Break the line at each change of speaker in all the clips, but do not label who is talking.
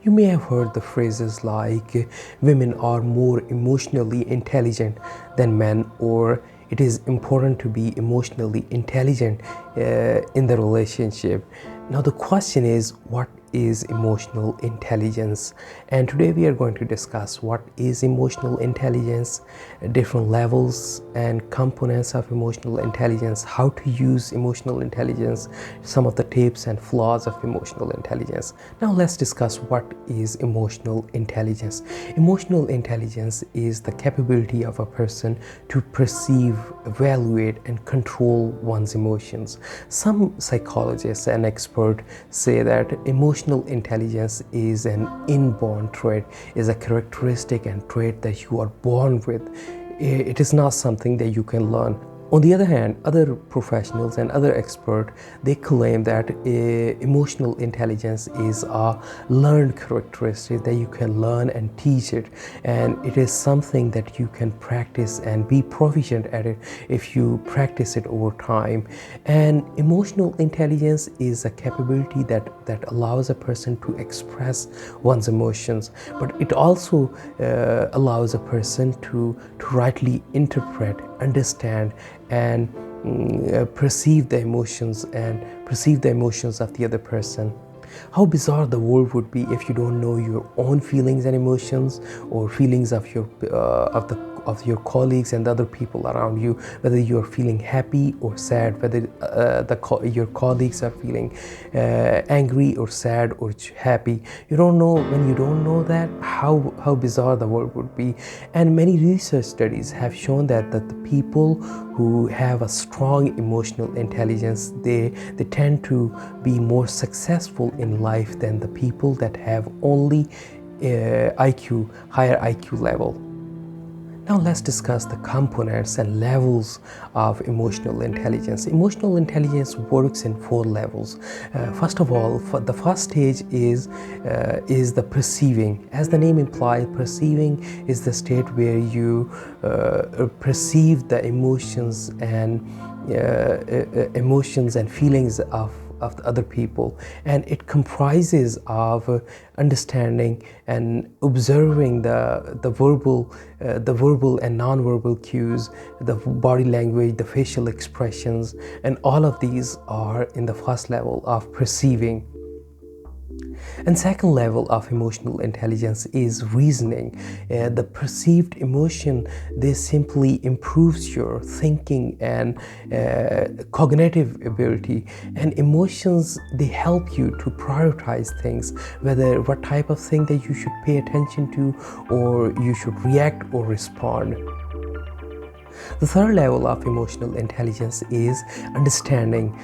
You may have heard the phrases like women are more emotionally intelligent than men, or it is important to be emotionally intelligent in the relationship. Now, the question is, what is emotional intelligence? And today we are going to discuss what is emotional intelligence, different levels and components of emotional intelligence, how to use emotional intelligence, some of the tips and flaws of emotional intelligence. Now let's discuss what is emotional intelligence. Emotional intelligence is the capability of a person to perceive, evaluate and control one's emotions. Some psychologists and experts say that emotional intelligence is an inborn trait, is a characteristic and trait that you are born with. It is not something that you can learn. On the other hand, other professionals and other experts, they claim that emotional intelligence is a learned characteristic, that you can learn and teach it, and it is something that you can practice and be proficient at it if you practice it over time. And emotional intelligence is a capability that allows a person to express one's emotions, but it also allows a person to rightly interpret, understand and perceive the emotions of the other person. How bizarre the world would be if you don't know your own feelings and emotions, or feelings of your colleagues and other people around you, whether you're feeling happy or sad, whether your colleagues are feeling angry or sad or happy. You don't know. When you don't know that, how bizarre the world would be. And many research studies have shown that the people who have a strong emotional intelligence, they tend to be more successful in life than the people that have only higher IQ level. Now let's discuss the components and levels of emotional intelligence. Emotional intelligence works in 4 levels. First of all, the first stage is the perceiving. As the name implies, perceiving is the state where you perceive the emotions and feelings of the other people, and it comprises of understanding and observing the verbal and non-verbal cues, the body language, the facial expressions, and all of these are in the first level of perceiving. And second level of emotional intelligence is reasoning. The perceived emotion, this simply improves your thinking and cognitive ability. And emotions, they help you to prioritize things, what type of thing that you should pay attention to, or you should react or respond. The third level of emotional intelligence is understanding.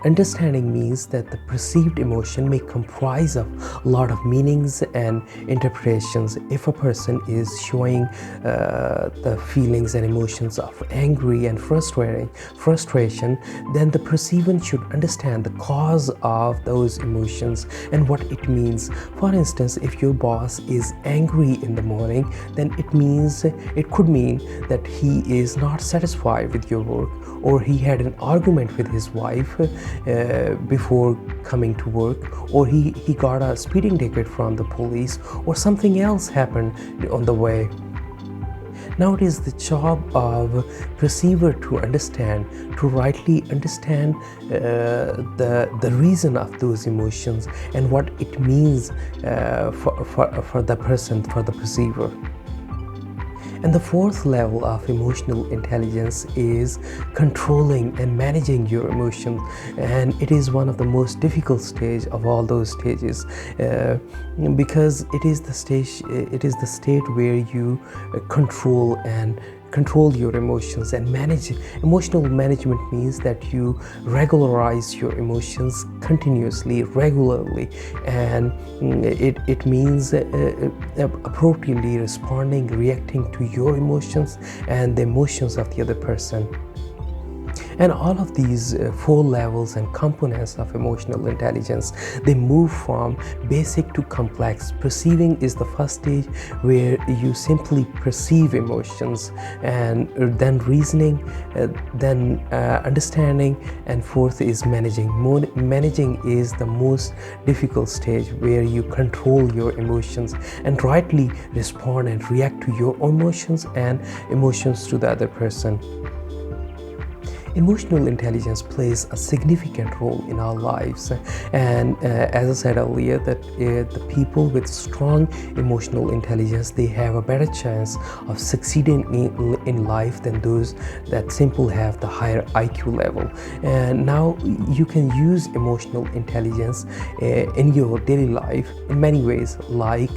Understanding means that the perceived emotion may comprise of a lot of meanings and interpretations. If a person is showing the feelings and emotions of angry and frustration, then the perceiver should understand the cause of those emotions and what it means. For instance, if your boss is angry in the morning, then it could mean that he is not satisfied with your work, or he had an argument with his wife before coming to work, or he got a speeding ticket from the police, or something else happened on the way. Now it is the job of perceiver to understand, to rightly understand the reason of those emotions and what it means for the person, for the perceiver. And the fourth level of emotional intelligence is controlling and managing your emotions, and it is one of the most difficult stage of all those stages, because it is the state where you control your emotions and manage. Emotional management means that you regularize your emotions continuously, regularly, and it means appropriately responding, reacting to your emotions and the emotions of the other person. And all of these four levels and components of emotional intelligence, they move from basic to complex. Perceiving is the first stage, where you simply perceive emotions, and then reasoning, then understanding, and fourth is managing. Managing is the most difficult stage, where you control your emotions and rightly respond and react to your emotions and emotions to the other person. Emotional intelligence plays a significant role in our lives, and as I said earlier, that the people with strong emotional intelligence, they have a better chance of succeeding in life than those that simply have the higher IQ level. And now you can use emotional intelligence in your daily life in many ways. Like,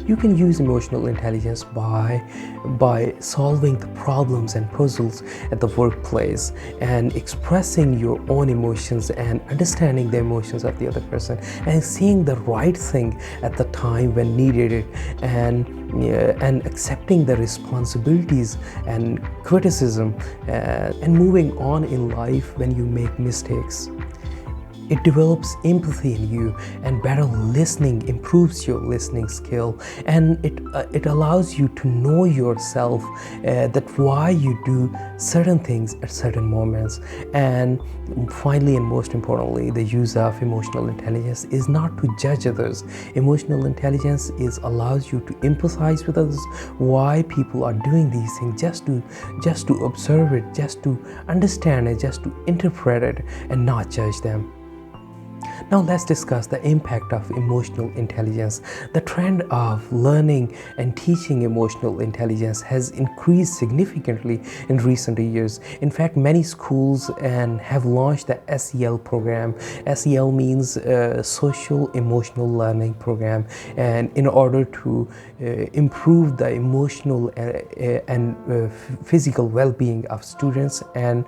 you can use emotional intelligence by solving the problems and puzzles at the workplace, and expressing your own emotions and understanding the emotions of the other person, and seeing the right thing at the time when needed it, and accepting the responsibilities and criticism, and moving on in life when you make mistakes. It develops empathy in you, and better listening improves your listening skill, and it allows you to know yourself, that why you do certain things at certain moments. And finally, and most importantly, the use of emotional intelligence is not to judge others. Emotional intelligence allows you to empathize with others, why people are doing these things, just to observe it, just to understand it, just to interpret it, and not judge them. Now let's discuss the impact of emotional intelligence. The trend of learning and teaching emotional intelligence has increased significantly in recent years. In fact, many schools have launched the SEL program. SEL means Social Emotional Learning Program, and in order to improve the emotional and physical well-being of students, and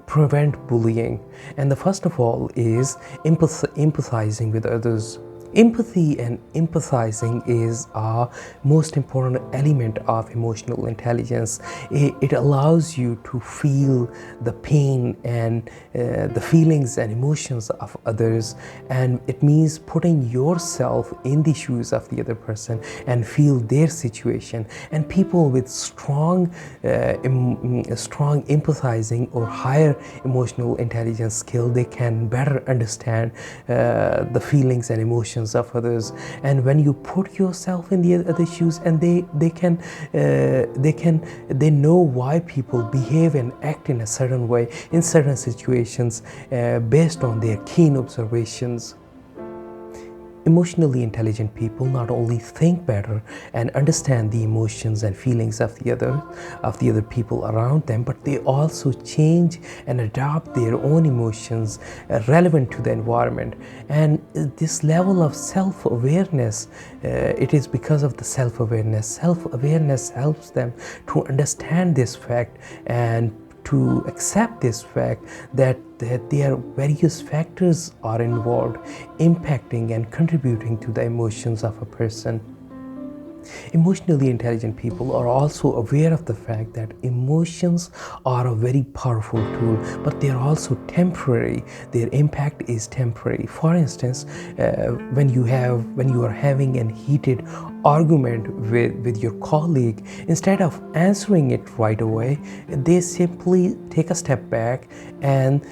prevent bullying. And the first of all is empathizing with others. Empathy and empathizing is a most important element of emotional intelligence. It allows you to feel the pain and the feelings and emotions of others, and it means putting yourself in the shoes of the other person and feel their situation. And people with strong empathizing or higher emotional intelligence skill, they can better understand the feelings and emotions of others. And when you put yourself in the other shoes, and they know why people behave and act in a certain way in certain situations, based on their keen observations. Emotionally intelligent people not only think better and understand the emotions and feelings of the other people around them, but they also change and adapt their own emotions relevant to the environment. And this level of self-awareness, it is because of the self-awareness. Self-awareness helps them to understand this fact and to accept this fact that there are various factors are involved impacting and contributing to the emotions of a person. Emotionally intelligent people are also aware of the fact that emotions are a very powerful tool, but they are also temporary. Their impact is temporary. For instance, when you are having a heated argument with your colleague, instead of answering it right away, they simply take a step back and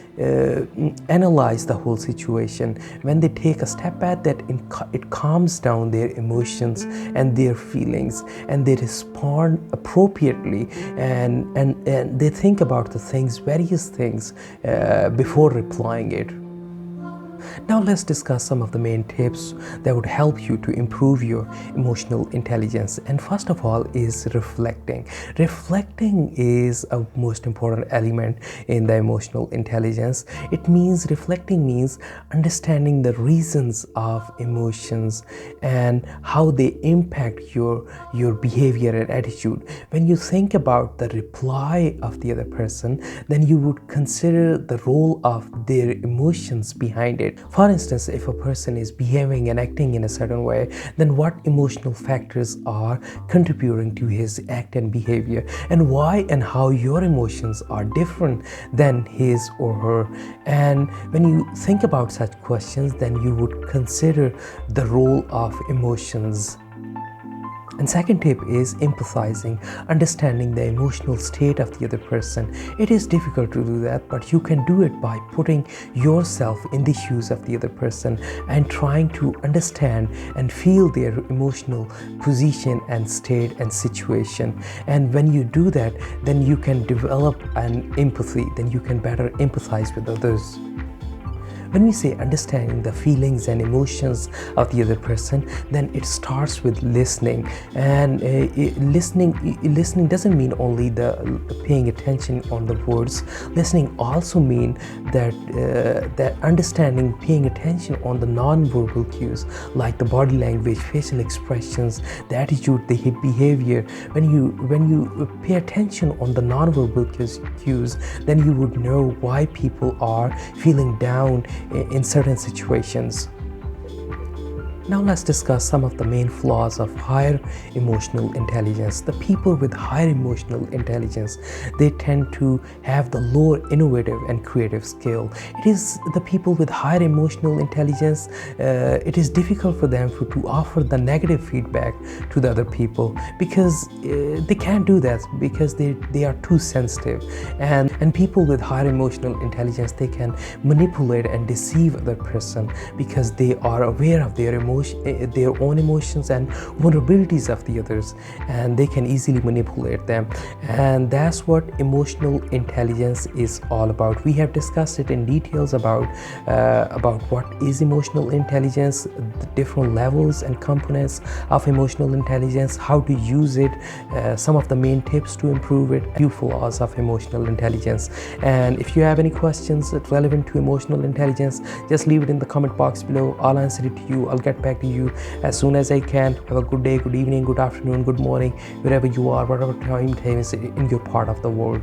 analyze the whole situation. When they take a step back, it calms down their emotions and their feelings, and they respond appropriately, and they think about the various things before replying it. Now let's discuss some of the main tips that would help you to improve your emotional intelligence. And first of all is reflecting. Reflecting is a most important element in the emotional intelligence. Reflecting means understanding the reasons of emotions and how they impact your behavior and attitude. When you think about the reply of the other person, then you would consider the role of their emotions behind it. state. For instance, if a person is behaving and acting in a certain way, then what emotional factors are contributing to his act and behavior, and why and how your emotions are different than his or her. And when you think about such questions, then you would consider the role of emotions. And second tip is empathizing, understanding the emotional state of the other person. It is difficult to do that, but you can do it by putting yourself in the shoes of the other person and trying to understand and feel their emotional position and state and situation. And when you do that, then you can develop an empathy, then you can better empathize with others. When we say understanding the feelings and emotions of the other person, then it starts with listening. And listening doesn't mean only the paying attention on the words. Listening also means that understanding, paying attention on the non-verbal cues like the body language, facial expressions, the attitude, the behavior. When you pay attention on the non-verbal cues, then you would know why people are feeling down in certain situations. Now let's discuss some of the main flaws of higher emotional intelligence. The people with higher emotional intelligence, they tend to have the lower innovative and creative skill. It is the people with higher emotional intelligence, it is difficult for them to offer the negative feedback to the other people, because they can't do that, because they are too sensitive. And people with higher emotional intelligence, they can manipulate and deceive other person because they are aware of their own emotions and vulnerabilities of the others, and they can easily manipulate them. And that's what emotional intelligence is all about. We have discussed it in details about what is emotional intelligence, the different levels and components of emotional intelligence, how to use it, some of the main tips to improve it, few flaws of emotional intelligence. And if you have any questions relevant to emotional intelligence, just leave it in the comment box below. I'll answer it to you. I'll get back to you as soon as I can. Have a good day, good evening, good afternoon, good morning, wherever you are, whatever time is in your part of the world.